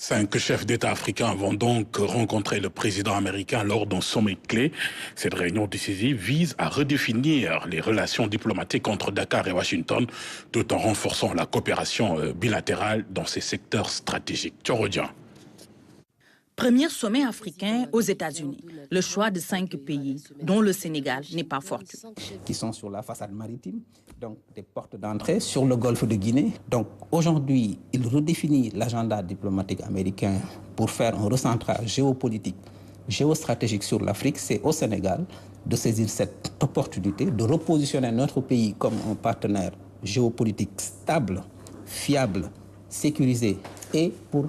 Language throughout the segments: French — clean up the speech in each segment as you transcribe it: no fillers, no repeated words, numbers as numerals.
5 chefs d'État africains vont donc rencontrer le président américain lors d'un sommet clé. Cette réunion décisive vise à redéfinir les relations diplomatiques entre Dakar et Washington, tout en renforçant la coopération bilatérale dans ces secteurs stratégiques. Tchorodia. Premier sommet africain aux États-Unis. Le choix de 5 pays, dont le Sénégal n'est pas fortuit. Qui sont sur la façade maritime, donc des portes d'entrée sur le golfe de Guinée. Donc aujourd'hui, il redéfinit l'agenda diplomatique américain pour faire un recentrage géopolitique, géostratégique sur l'Afrique. C'est au Sénégal de saisir cette opportunité, de repositionner notre pays comme un partenaire géopolitique stable, fiable, sécurisé et pour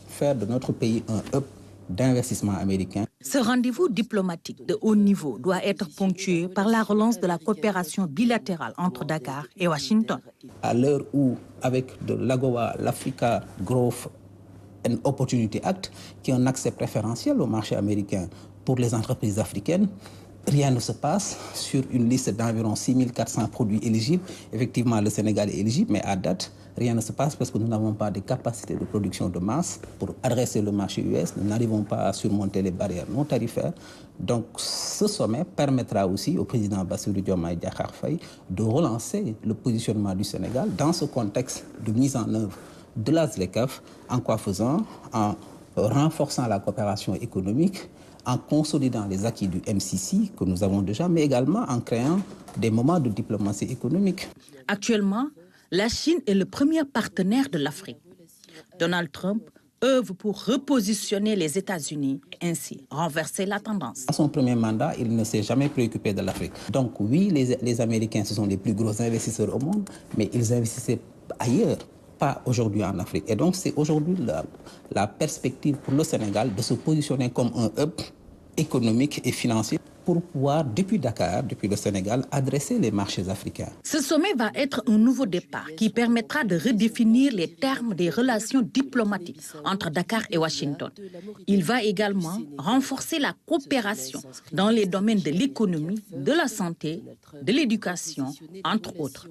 faire de notre pays un hub d'investissement américain. Ce rendez-vous diplomatique de haut niveau doit être ponctué par la relance de la coopération bilatérale entre Dakar et Washington. À l'heure où, avec de l'AGOA, l'Africa Growth and Opportunity Act, qui est un accès préférentiel au marché américain pour les entreprises africaines, rien ne se passe sur une liste d'environ 6400 produits éligibles. Effectivement, le Sénégal est éligible, mais à date, rien ne se passe parce que nous n'avons pas de capacité de production de masse pour adresser le marché US. Nous n'arrivons pas à surmonter les barrières non tarifaires. Donc, ce sommet permettra aussi au président Bassirou Diomaye Diakhar Faye de relancer le positionnement du Sénégal dans ce contexte de mise en œuvre de la ZLECAf. En quoi faisant? En renforçant la coopération économique, en consolidant les acquis du MCC que nous avons déjà, mais également en créant des moments de diplomatie économique. Actuellement, la Chine est le premier partenaire de l'Afrique. Donald Trump œuvre pour repositionner les États-Unis et ainsi renverser la tendance. Dans son premier mandat, il ne s'est jamais préoccupé de l'Afrique. Donc oui, les Américains, ce sont les plus gros investisseurs au monde, mais ils investissaient ailleurs, pas aujourd'hui en Afrique. Et donc c'est aujourd'hui la perspective pour le Sénégal de se positionner comme un hub économique et financier pour pouvoir, depuis Dakar, depuis le Sénégal, adresser les marchés africains. Ce sommet va être un nouveau départ qui permettra de redéfinir les termes des relations diplomatiques entre Dakar et Washington. Il va également renforcer la coopération dans les domaines de l'économie, de la santé, de l'éducation, entre autres.